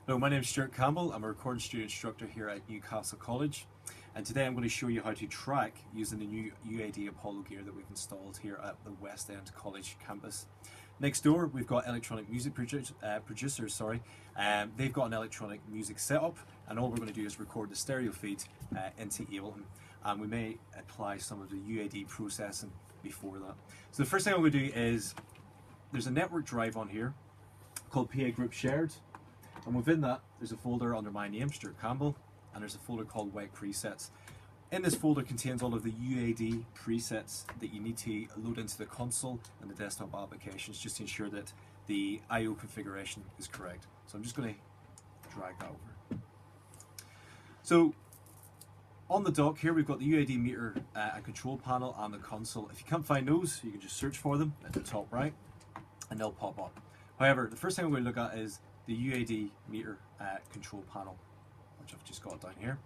Hello, my name is Stuart Campbell. I'm a recording studio instructor here at Newcastle College, and today I'm going to show you how to track using the new UAD Apollo gear that we've installed here at the West End College campus. Next door we've got electronic music producers. They've got an electronic music setup, and all we're going to do is record the stereo feed into Ableton, and we may apply some of the UAD processing before that. So the first thing I'm going to do is, there's a network drive on here called PA Group Shared. And within that, there's a folder under my name, Stuart Campbell, and there's a folder called Web Presets. In this folder contains all of the UAD presets that you need to load into the console and the desktop applications just to ensure that the I/O configuration is correct. So I'm just going to drag that over. So on the dock here, we've got the UAD meter and control panel and the console. If you can't find those, you can just search for them at the top right, and they'll pop up. However, the first thing I'm going to look at is the UAD meter control panel, which I've just got down here.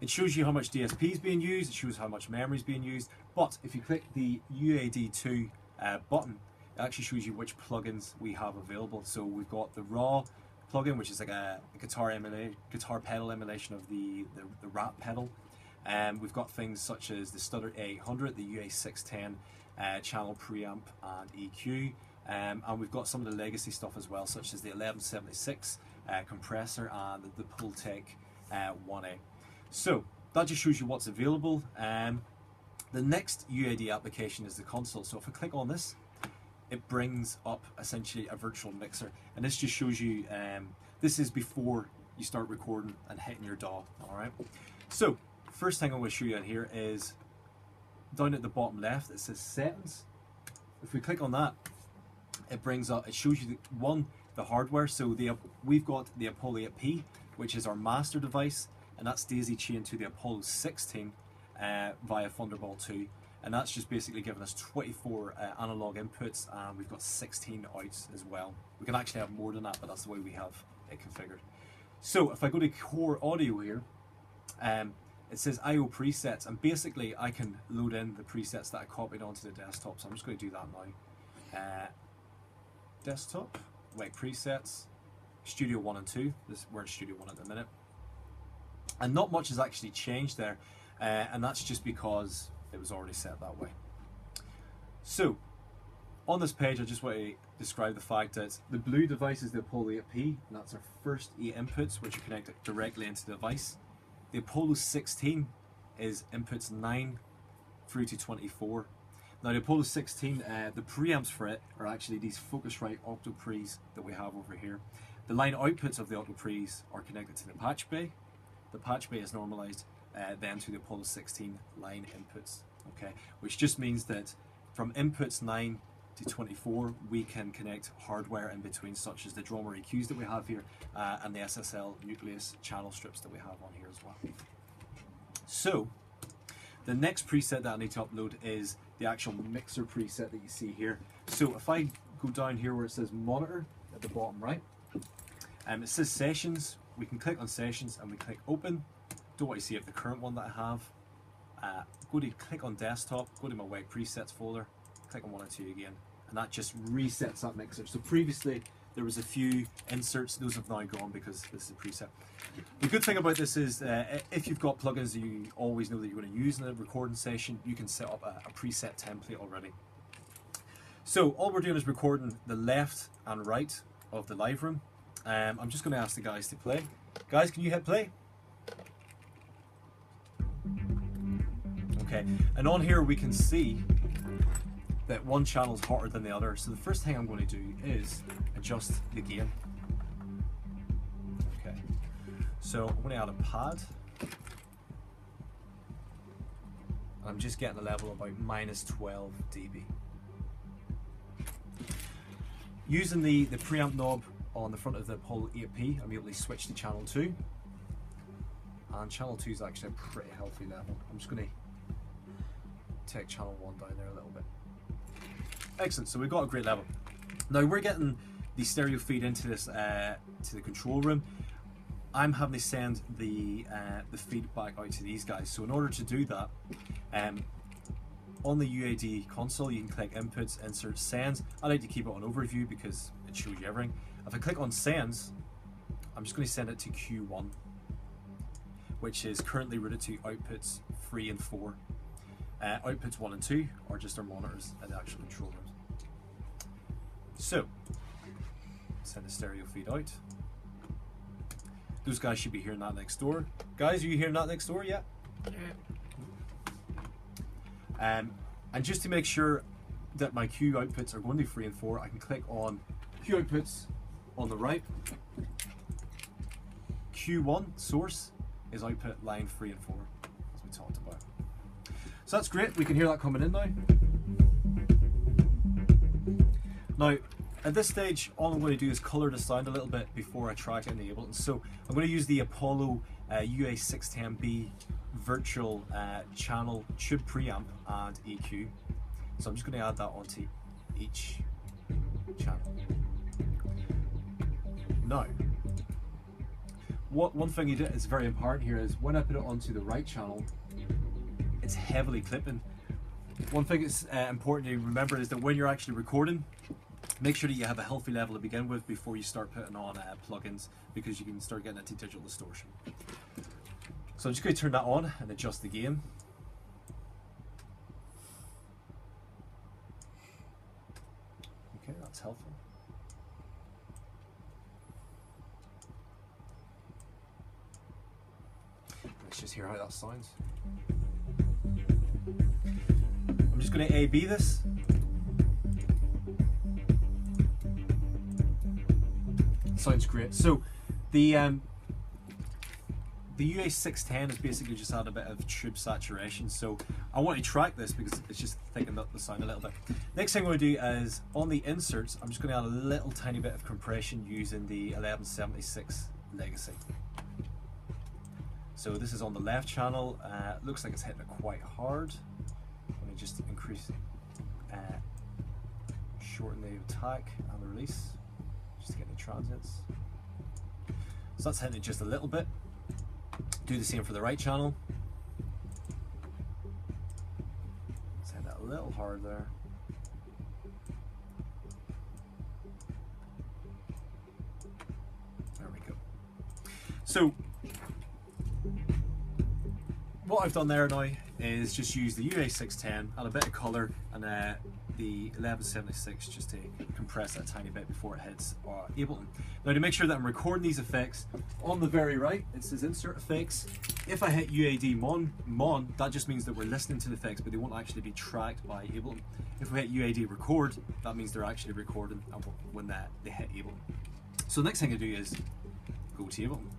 It shows you how much DSP is being used, it shows how much memory is being used, but if you click the UAD2 button, it actually shows you which plugins we have available. So we've got the raw plugin, which is like a guitar pedal emulation of the rat pedal. We've got things such as the Stutter A800, the UA610 channel preamp and EQ. And we've got some of the legacy stuff as well, such as the 1176 compressor and the Pultec 1A. So that just shows you what's available. The next UAD application is the console. So if I click on this, it brings up essentially a virtual mixer, and this just shows you this is before you start recording and hitting your DAW. All right. So first thing I'm going to show you on here is down at the bottom left. It says settings. If we click on that, it brings up, it shows you the hardware. So we've got the Apollo 8P, which is our master device, and that's daisy chained to the Apollo 16 via Thunderbolt 2, and that's just basically giving us 24 analog inputs, and we've got 16 outs as well. We can actually have more than that, but that's the way we have it configured. So if I go to core audio here, it says I/O presets, and basically I can load in the presets that I copied onto the desktop. So I'm just going to do that now. Desktop, Web Presets, Studio 1 and 2. We're in Studio 1 at the minute. And not much has actually changed there, and that's just because it was already set that way. So, on this page I just want to describe the fact that the blue device is the Apollo 8P, and that's our first 8 inputs which are connected directly into the device. The Apollo 16 is inputs 9 through to 24. Now the Apollo 16, the preamps for it are actually these Focusrite octopre's that we have over here. The line outputs of the octopre's are connected to the patch bay. The patch bay is normalized then to the Apollo 16 line inputs, okay? Which just means that from inputs 9 to 24, we can connect hardware in between, such as the drummer EQs that we have here and the SSL nucleus channel strips that we have on here as well. So, the next preset that I need to upload is the actual mixer preset that you see here. So if I go down here where it says monitor at the bottom right, it says sessions. We can click on sessions and we click open. Don't want to see if the current one that I have. Click on desktop, go to my web presets folder, click on 1 and 2 again, and that just resets that mixer. So previously there was a few inserts, those have now gone because this is a preset. The good thing about this is if you've got plugins that you always know that you're going to use in a recording session, you can set up a preset template already. So all we're doing is recording the left and right of the live room. I'm just going to ask the guys to play. Guys, can you hit play? Okay, and on here we can see that one channel is hotter than the other. So the first thing I'm going to do is adjust the gain. Okay, so I'm going to add a pad. I'm just getting a level of about -12 dB. Using the preamp knob on the front of the Apollo 8P, I'm able to switch to channel 2. And channel 2 is actually a pretty healthy level. I'm just going to take channel 1 down there a little bit. Excellent, so we've got a great level. Now we're getting the stereo feed into this to the control room. I'm having to send the feedback out to these guys. So in order to do that, on the UAD console you can click inputs, insert, sends. I like to keep it on overview because it shows you everything. If I click on sends, I'm just going to send it to Q1, which is currently routed to outputs 3 and 4. Outputs 1 and 2 are just our monitors in the actual control rooms. So, send the stereo feed out. Those guys should be hearing that next door. Guys, are you hearing that next door yet? Yeah. And just to make sure that my Q outputs are going to 3 and 4, I can click on Q outputs on the right. Q1 source is output line 3 and 4, as we talked about. So that's great, we can hear that coming in now. Now, at this stage, all I'm going to do is colour the sound a little bit before I track it in the Ableton. So I'm going to use the Apollo UA610B virtual channel tube preamp and EQ. So I'm just going to add that onto each channel. Now, one thing you do is very important here is when I put it onto the right channel, it's heavily clipping. One thing that's important to remember is that when you're actually recording, make sure that you have a healthy level to begin with before you start putting on plugins, because you can start getting into digital distortion. So I'm just going to turn that on and adjust the gain. Okay, that's helpful. Let's just hear how that sounds. I'm just going to A/B this. Sounds great. So the UA610 is basically just had a bit of tube saturation, so I want to track this because it's just thickened up the sound a little bit. Next thing I'm going to do is on the inserts, I'm just going to add a little tiny bit of compression using the 1176 Legacy. So this is on the left channel. Looks like it's hitting it quite hard. Let me just increase, shorten the attack and the release, just to get the transients. So that's hitting it just a little bit. Do the same for the right channel. Let's hit that a little hard there. There we go. So what I've done there now is just use the UA610, add a bit of colour, and the 1176 just to compress it a tiny bit before it hits Ableton. Now, to make sure that I'm recording these effects, on the very right it says insert effects. If I hit UAD Mon, that just means that we're listening to the effects, but they won't actually be tracked by Ableton. If we hit UAD record, that means they're actually recording when they hit Ableton. So the next thing I do is go to Ableton.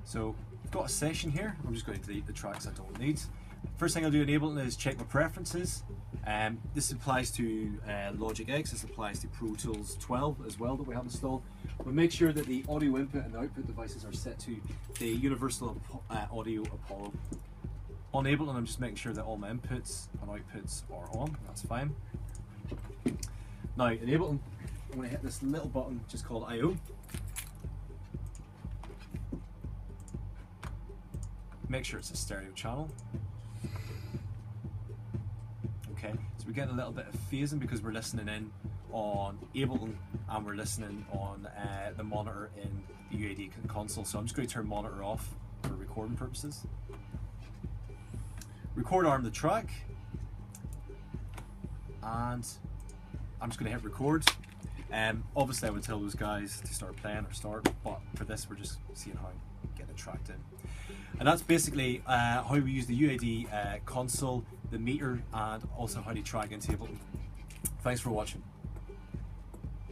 So I've got a session here. I'm just going to delete the tracks I don't need. First thing I'll do in Ableton is check my preferences. This applies to Logic X, this applies to Pro Tools 12 as well that we have installed. But make sure that the audio input and the output devices are set to the Universal Audio Apollo. On Ableton, I'm just making sure that all my inputs and outputs are on. That's fine. Now in Ableton, I'm going to hit this little button just called I/O. Make sure it's a stereo channel. Okay, so we're getting a little bit of phasing because we're listening in on Ableton and we're listening on the monitor in the UAD console. So I'm just going to turn monitor off for recording purposes. Record arm the track, and I'm just going to hit record. Obviously I would tell those guys to start playing or start, but for this we're just seeing how getting it tracked in. And that's basically how we use the UAD console, the meter, and also how to track into Ableton. Thanks for watching.